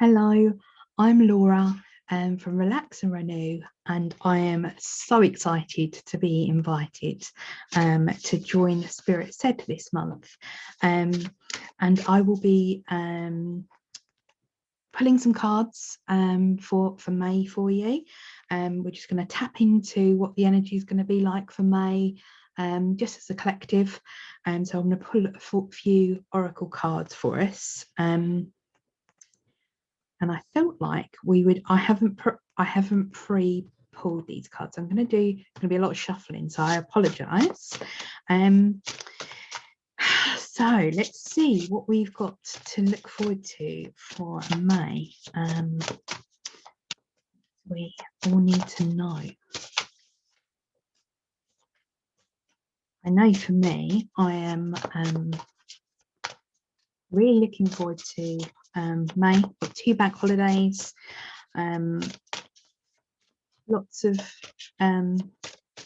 Hello, I'm Laura from Relax and Renew, and I am so excited to be invited to join SpiritSaid this month. And I will be pulling some cards for May for you. We're just going to tap into what the energy is going to be like for May, just as a collective. So I'm going to pull a few oracle cards for us. And I felt like we would. I haven't pre-pulled these cards. I'm going to be a lot of shuffling, so I apologise. So let's see what we've got to look forward to for May. We all need to know. I know for me, I am really looking forward to May. Got 2 bank holidays, lots of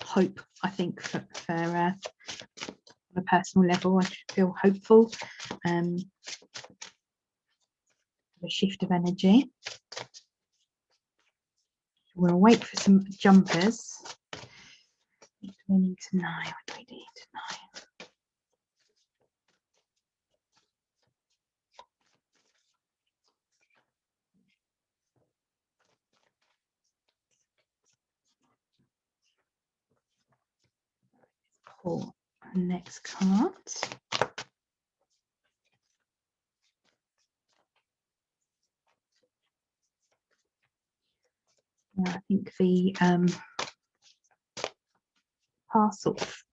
hope, I think, for on a personal level. I feel hopeful, a shift of energy. We'll wait for some jumpers. What do we need to know? What do we need to know? Pull the next card. Yeah, I think the past sort of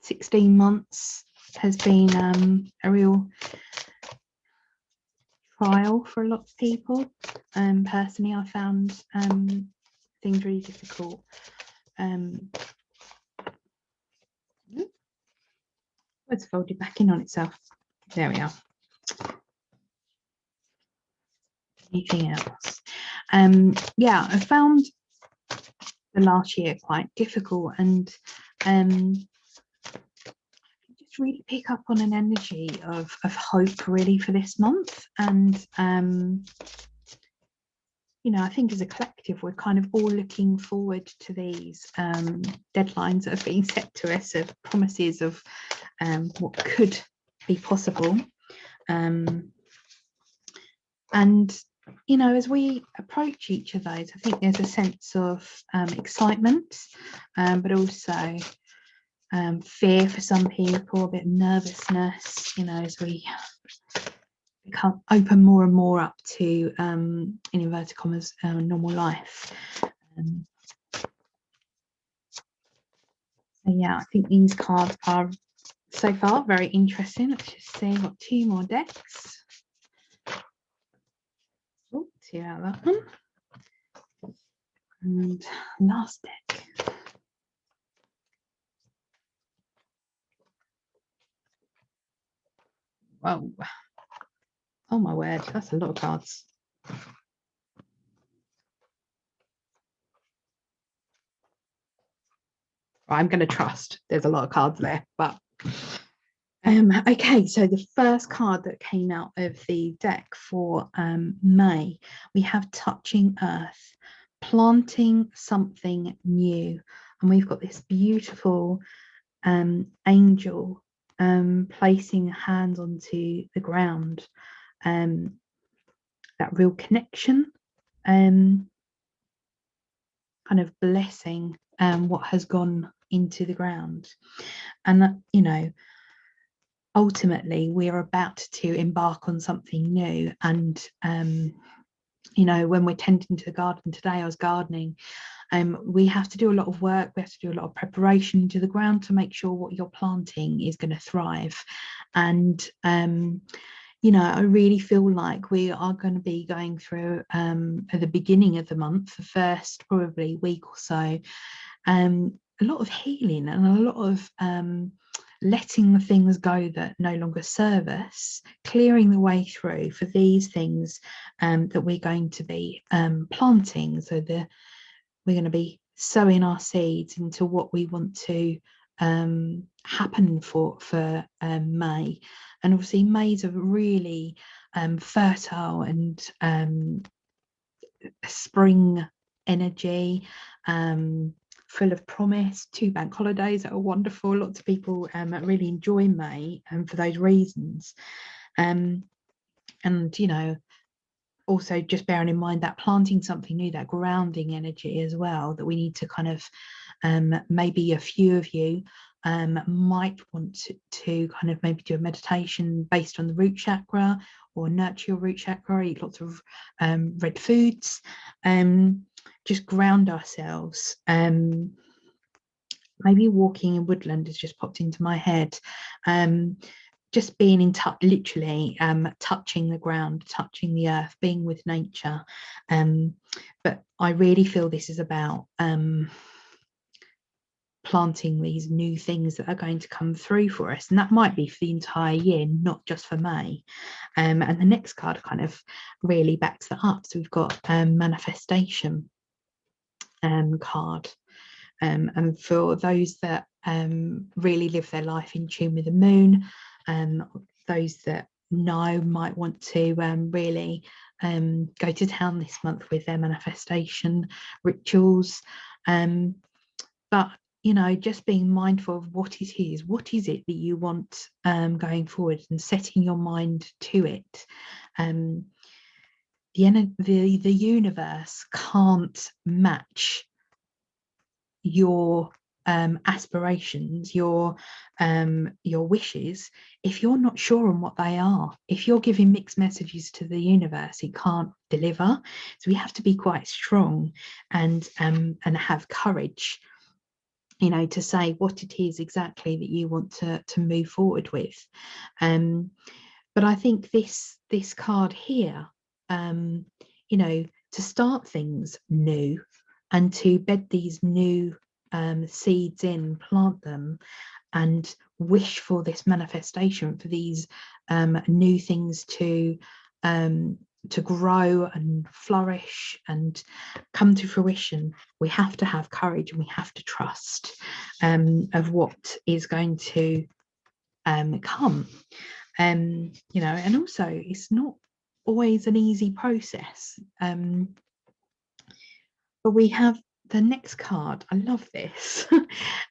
16 months has been a real trial for a lot of people. Personally, I found things really difficult. It's folded back in on itself. There we are. Anything else? Yeah, I found the last year quite difficult, and just really pick up on an energy of hope really for this month. And you know, I think as a collective, we're kind of all looking forward to these deadlines that are being set to us, of promises of what could be possible. And you know, as we approach each of those, I think there's a sense of excitement, but also fear for some people, a bit of nervousness, you know, as we become open more and more up to, in inverted commas, normal life. So yeah, I think these cards are so far very interesting. Let's just see, I've got 2 more decks. Oh, see out that one. And last deck. Whoa. Oh my word, that's a lot of cards. I'm going to trust. There's a lot of cards there, but okay, so the first card that came out of the deck for May, we have Touching Earth, planting something new. And we've got this beautiful angel placing hands onto the ground. That real connection, kind of blessing what has gone into the ground. And you know, ultimately we're about to embark on something new. And you know, when we're tending to the garden today, I was gardening, we have to do a lot of work, we have to do a lot of preparation into the ground to make sure what you're planting is going to thrive. And you know, I really feel like we are going to be going through at the beginning of the month, the first probably week or so, a lot of healing and a lot of letting the things go that no longer serve us, clearing the way through for these things that we're going to be planting. So we're going to be sowing our seeds into what we want to happen for May. And obviously May's a really fertile and spring energy, full of promise. 2 bank holidays that are wonderful. Lots of people really enjoy May for those reasons. And you know, also just bearing in mind that planting something new, that grounding energy as well, that we need to kind of maybe a few of you might want to kind of maybe do a meditation based on the root chakra, or nurture your root chakra, eat lots of red foods, just ground ourselves. Maybe walking in woodland has just popped into my head. Just being in touch, literally touching the ground, touching the earth, being with nature. But I really feel this is about planting these new things that are going to come through for us, and that might be for the entire year, not just for May. And the next card kind of really backs that up. So we've got manifestation card, and for those that really live their life in tune with the moon, those that know might want to really go to town this month with their manifestation rituals. But you know, just being mindful of what it is that you want going forward, and setting your mind to it. The universe can't match your aspirations, your wishes, if you're not sure on what they are. If you're giving mixed messages to the universe, it can't deliver. So we have to be quite strong and have courage, you know, to say what it is exactly that you want to move forward with. But I think this card here, you know, to start things new and to bed these new seeds in, plant them, and wish for this manifestation, for these new things to grow and flourish and come to fruition. We have to have courage, and we have to trust of what is going to come. You know, and also it's not always an easy process. But we have the next card. I love this.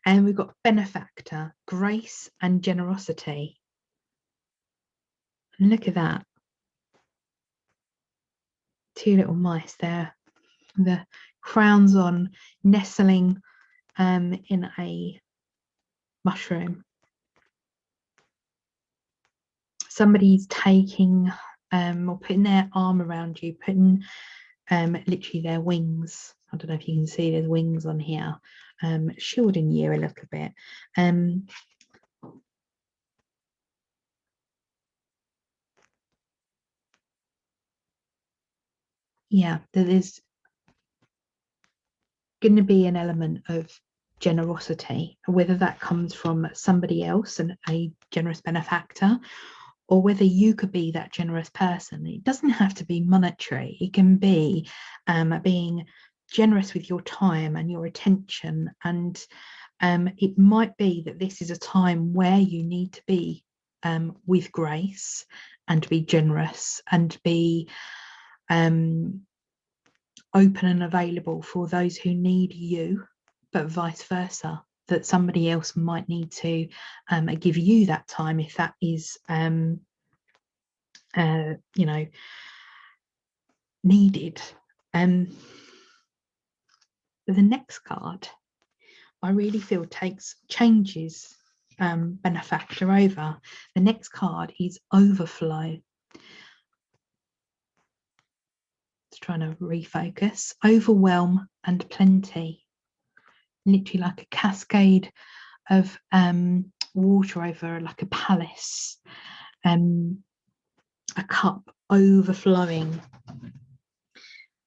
And we've got benefactor, grace and generosity. And look at that. 2 little mice there, the crowns on, nestling in a mushroom. Somebody's taking or putting their arm around you, putting literally their wings. I don't know if you can see there's wings on here, shielding you a little bit. Yeah, there is going to be an element of generosity, whether that comes from somebody else and a generous benefactor, or whether you could be that generous person. It doesn't have to be monetary. It can be being generous with your time and your attention. And it might be that this is a time where you need to be with grace and be generous and be open and available for those who need you, but vice versa, that somebody else might need to give you that time if that is you know, needed. The next card I really feel changes benefactor over. The next card is overflow. It's trying to refocus. Overwhelm and plenty. Literally like a cascade of water over like a palace, a cup overflowing.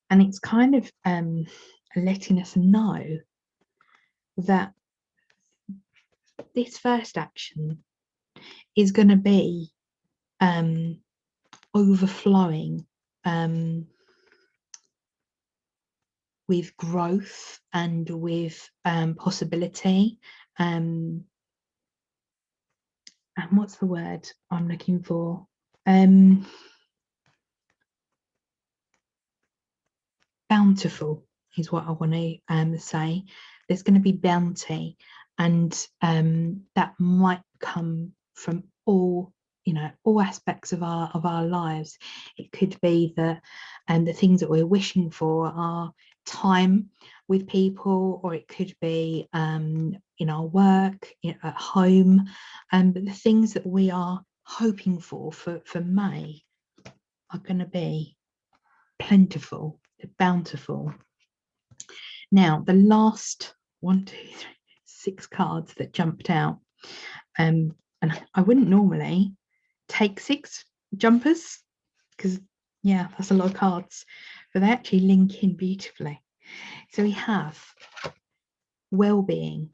And it's kind of letting us know that this first action is going to be overflowing with growth and with possibility, and and what's the word I'm looking for? Bountiful is what I want to say. There's going to be bounty, and that might come from all, you know, all aspects of our lives. It could be that the things that we're wishing for are time with people, or it could be in our work, at home, but the things that we are hoping for May are going to be plentiful, bountiful. Now, the last 1, 2, 3, 6 cards that jumped out, and I wouldn't normally take 6 jumpers because, yeah, that's a lot of cards, but they actually link in beautifully. So we have well-being.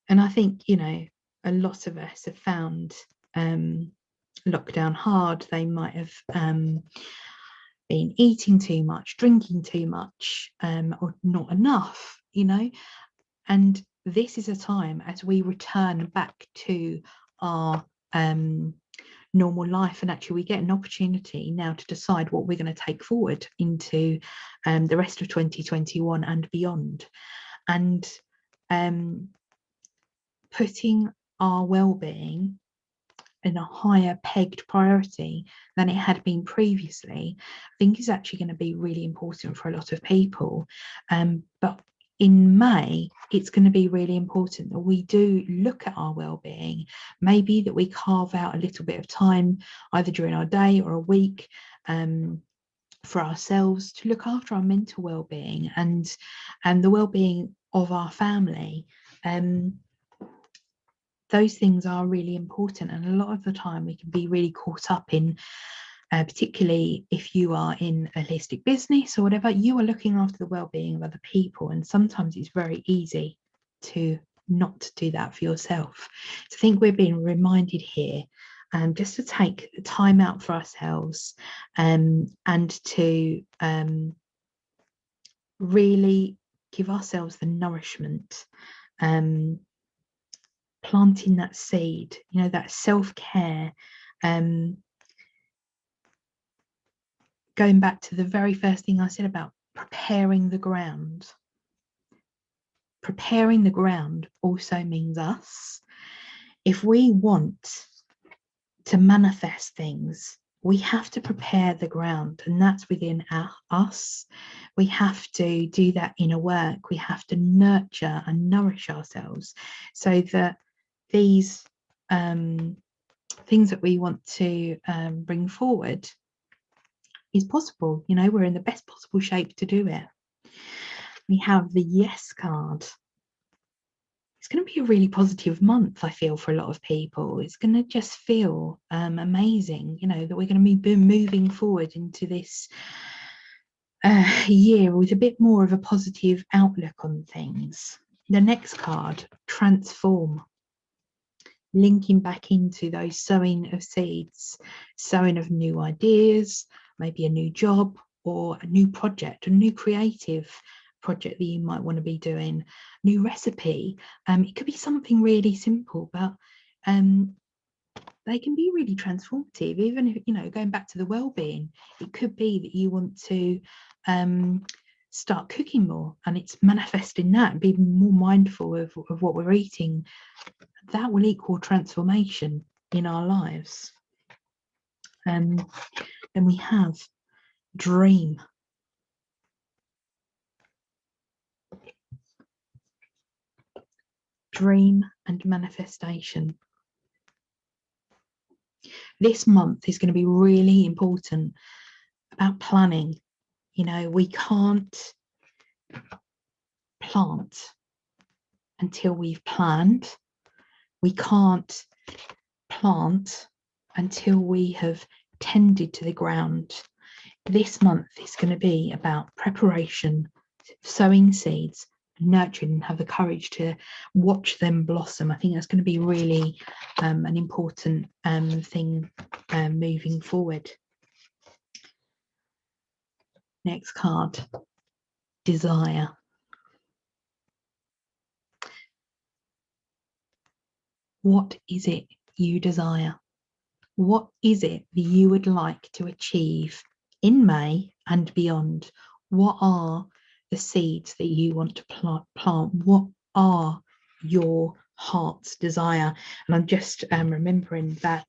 And I think, you know, a lot of us have found lockdown hard. They might have been eating too much, drinking too much, or not enough, you know. And this is a time as we return back to our normal life, and actually we get an opportunity now to decide what we're going to take forward into the rest of 2021 and beyond. And putting our well-being in a higher pegged priority than it had been previously, I think is actually going to be really important for a lot of people. But in May, it's going to be really important that we do look at our well-being, maybe that we carve out a little bit of time, either during our day or a week, for ourselves to look after our mental well-being and the well-being of our family. Those things are really important, and a lot of the time we can be really caught up in, particularly if you are in a holistic business or whatever, you are looking after the well-being of other people, and sometimes it's very easy to not do that for yourself. So I think we're being reminded here just to take the time out for ourselves, and to really give ourselves the nourishment, planting that seed, you know, that self-care. Going back to the very first thing I said about preparing the ground. Preparing the ground also means us. If we want to manifest things, we have to prepare the ground, and that's within us. We have to do that inner work. We have to nurture and nourish ourselves so that these things that we want to bring forward is possible. You know, we're in the best possible shape to do it. We have the yes card. It's going to be a really positive month, I feel, for a lot of people. It's going to just feel amazing, you know, that we're going to be moving forward into this year with a bit more of a positive outlook on things. The next card, transform. Linking back into those sowing of seeds, sowing of new ideas, maybe a new job or a new project, a new creative project that you might want to be doing, new recipe. It could be something really simple, but they can be really transformative. Even if, you know, going back to the well-being, it could be that you want to start cooking more, and it's manifesting that, and be more mindful of what we're eating. That will equal transformation in our lives. Then we have dream. Dream and manifestation. This month is going to be really important about planning. You know, we can't plant until we've planned. We can't plant until we have tended to the ground. This month is going to be about preparation, sowing seeds, nurturing, and have the courage to watch them blossom. I think that's going to be really an important thing moving forward. Next card, desire. What is it you desire? What is it that you would like to achieve in May and beyond? What are the seeds that you want to plant? What are your heart's desire? And I'm just remembering that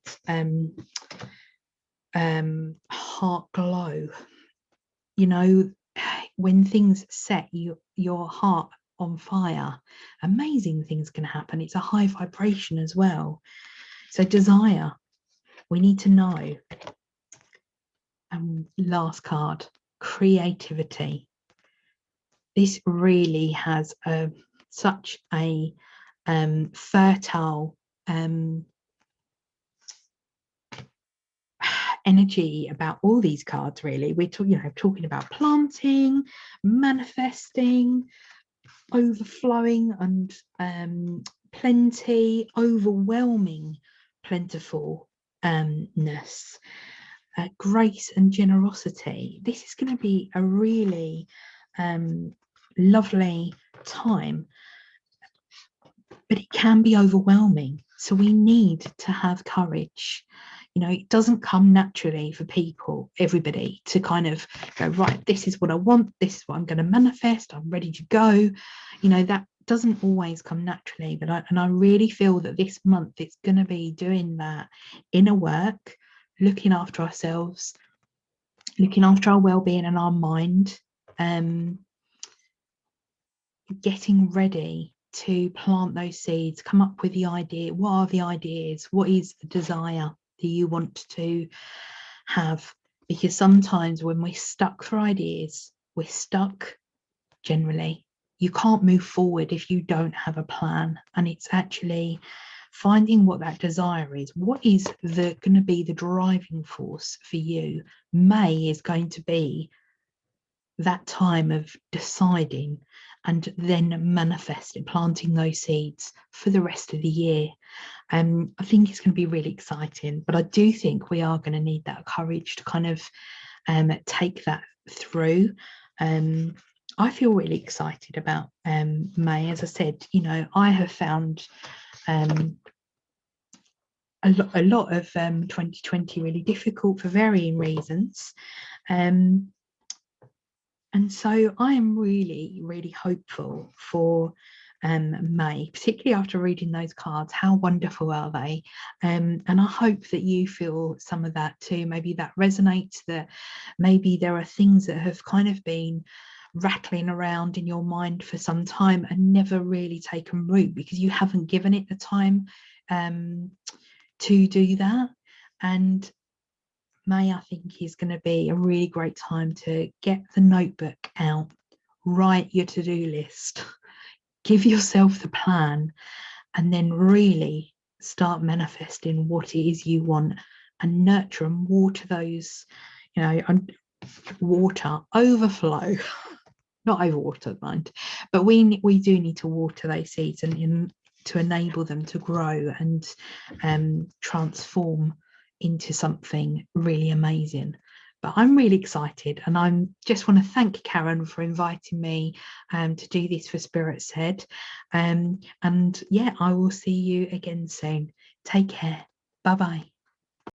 heart glow. You know, when things set your heart on fire, amazing things can happen. It's a high vibration as well. So desire, we need to know. And last card, creativity. This really has such a fertile energy about all these cards. Really, we're talking about planting, manifesting, overflowing, and plenty, overwhelming, plentifulness. Grace and generosity. This is going to be a really lovely time, but it can be overwhelming. So we need to have courage. You know, it doesn't come naturally for everybody to kind of go, right, this is what I want, this is what I'm going to manifest, I'm ready to go. You know, that doesn't always come naturally, but I really feel that this month it's going to be doing that inner work, looking after ourselves, looking after our well-being and our mind, getting ready to plant those seeds, come up with the idea. What are the ideas? What is the desire that you want to have? Because sometimes when we're stuck for ideas, we're stuck generally. You can't move forward if you don't have a plan. And it's actually finding what that desire is. What is going to be the driving force for you? May is going to be that time of deciding and then manifesting, planting those seeds for the rest of the year. I think it's going to be really exciting, but I do think we are going to need that courage to kind of take that through. I feel really excited about May. As I said, you know, I have found a lot of 2020 really difficult for varying reasons. And so I am really, really hopeful for May, particularly after reading those cards. How wonderful are they? And I hope that you feel some of that too. Maybe that resonates, that maybe there are things that have kind of been rattling around in your mind for some time and never really taken root because you haven't given it the time to do that. And May, I think, is going to be a really great time to get the notebook out, write your to-do list, give yourself the plan, and then really start manifesting what it is you want and nurture and water those, you know, water, overflow, not overwater, mind, but we do need to water those seeds and to enable them to grow and transform into something really amazing. But I'm really excited, and I just want to thank Karen for inviting me to do this for SpiritSaid. And yeah, I will see you again soon. Take care. Bye bye.